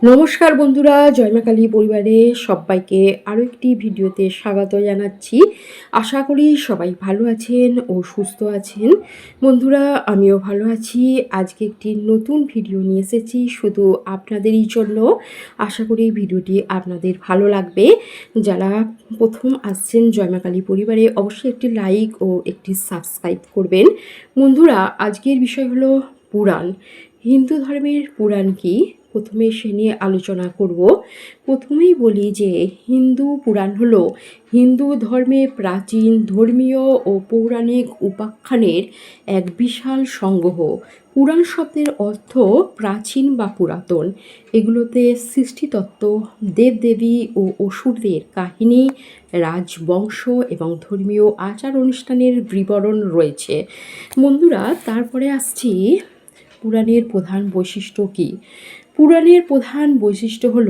নমস্কার বন্ধুরা, জয়মা কালী পরিবারে সবাইকে আরও একটি ভিডিওতে স্বাগত জানাচ্ছি। আশা করি সবাই ভালো আছেন ও সুস্থ আছেন। বন্ধুরা, আমিও ভালো আছি। আজকে একটি নতুন ভিডিও নিয়ে এসেছি শুধু আপনাদেরই জন্য। আশা করি ভিডিওটি আপনাদের ভালো লাগবে। যারা প্রথম আসছেন জয়মা কালী পরিবারে অবশ্যই একটি লাইক ও একটি সাবস্ক্রাইব করবেন। বন্ধুরা, আজকের বিষয় হলো পুরাণ। হিন্দু ধর্মের পুরাণ কি, প্রথমে সে নিয়ে আলোচনা করব। প্রথমেই বলি যে হিন্দু পুরাণ হলো হিন্দু ধর্মে প্রাচীন ধর্মীয় ও পৌরাণিক উপাখ্যানের এক বিশাল সংগ্রহ। পুরাণ শব্দের অর্থ প্রাচীন বা পুরাতন। এগুলোতে সৃষ্টিতত্ত্ব, দেবদেবী ও অসুরদের কাহিনী, রাজবংশ এবং ধর্মীয় আচার অনুষ্ঠানের বিবরণ রয়েছে। বন্ধুরা, তারপরে আসছি পুরাণের প্রধান বৈশিষ্ট্য কী। পুরাণের প্রধান বৈশিষ্ট্য হল,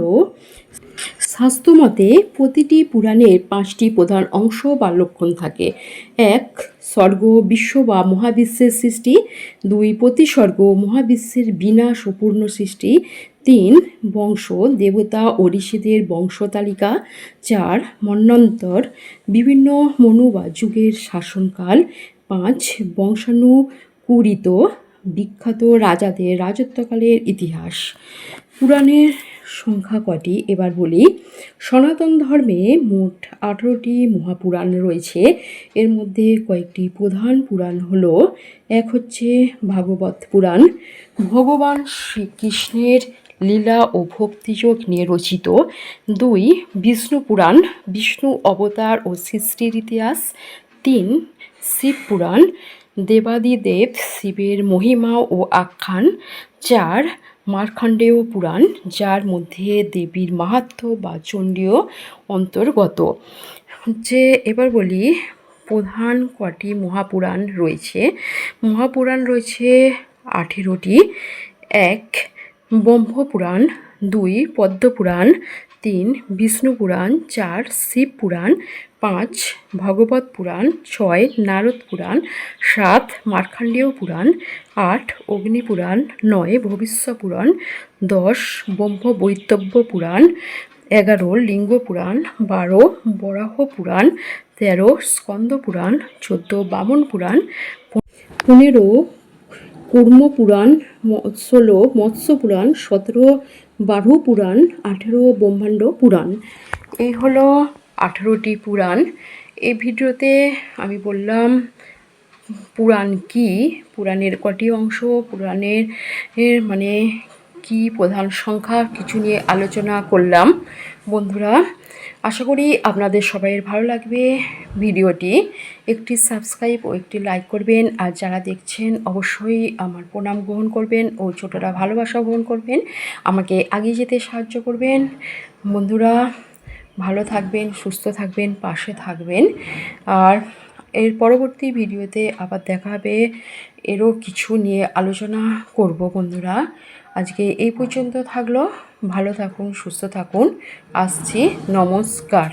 শাস্ত্রমতে প্রতিটি পুরাণের 5টি প্রধান অংশ বা লক্ষণ থাকে। 1. স্বর্গ, বিশ্ব বা মহাবিশ্বের সৃষ্টি। 2. প্রতিস্বর্গ, মহাবিশ্বের বিনাশ ও পূর্ণ সৃষ্টি। 3. বংশ, দেবতা ও ঋষিদের বংশতালিকা। 4. মন্বন্তর, বিভিন্ন মনু বা যুগের শাসনকাল। 5. বংশানুকূলিত, বিখ্যাত রাজাদের রাজত্বকালের ইতিহাস। পুরাণের সংখ্যা কটি এবার বলি। সনাতন ধর্মে মোট 18টি মহাপুরাণ রয়েছে। এর মধ্যে কয়েকটি প্রধান পুরাণ হলো, এক হচ্ছে ভাগবত পুরাণ, ভগবান শ্রীকৃষ্ণের লীলা ও ভক্তিযোগ নিয়ে রচিত। 2. বিষ্ণু পুরাণ, বিষ্ণু অবতার ও সৃষ্টির ইতিহাস। 3. শিব পুরাণ, দেবাদিদেব শিবের মহিমা ও আখ্যান। 4. মার্কণ্ডেয় পুরাণ, যার মধ্যে দেবীর মাহাত্ম্য বা চণ্ডীয় অন্তর্গত। এবার বলি প্রধান কটি মহাপুরাণ রয়েছে। মহাপুরাণ রয়েছে 18টি। 1. ব্রহ্মপুরাণ, 2. পদ্মপুরাণ, 3. বিষ্ণু পুরাণ, 4. শিব পুরাণ, 5. ভগবত পুরাণ, 6. নারদ পুরাণ, 7. মার্কণ্ডেয় পুরাণ, 8. অগ্নি পুরাণ, 9. ভবিষ্য পুরাণ, 10. ব্রহ্মবৈবর্ত পুরাণ, 11. লিঙ্গ পুরাণ, 12. বরাহ পুরাণ, 13. স্কন্দ পুরাণ, 14. বামন পুরাণ, 15. কুর্ম পুরাণ, 16. মৎস্য পুরাণ, 17. বারহ পুরাণ, 18. ব্রহ্মাণ্ড পুরাণ। এই হলো 18টি পুরাণ। এই ভিডিওতে আমি বললাম পুরাণ কি, পুরাণের কটি অংশ, পুরাণের মানে কি প্রধান সংখ্যা, কিছু নিয়ে আলোচনা করলাম। বন্ধুরা, আশা করি আপনাদের সবাইয়ের ভালো লাগবে ভিডিওটি। একটি সাবস্ক্রাইব ও একটি লাইক করবেন। আর যারা দেখছেন অবশ্যই আমার প্রণাম গ্রহণ করবেন ও ছোটরা ভালোবাসা গ্রহণ করবেন, আমাকে এগিয়ে যেতে সাহায্য করবেন। বন্ধুরা, ভালো থাকবেন, সুস্থ থাকবেন, পাশে থাকবেন। আর এর পরবর্তী ভিডিওতে আবার দেখা হবে, এরও কিছু নিয়ে আলোচনা করব। বন্ধুরা, আজকে এই পর্যন্ত থাকলো। ভালো থাকুন, সুস্থ থাকুন। আসছি, নমস্কার।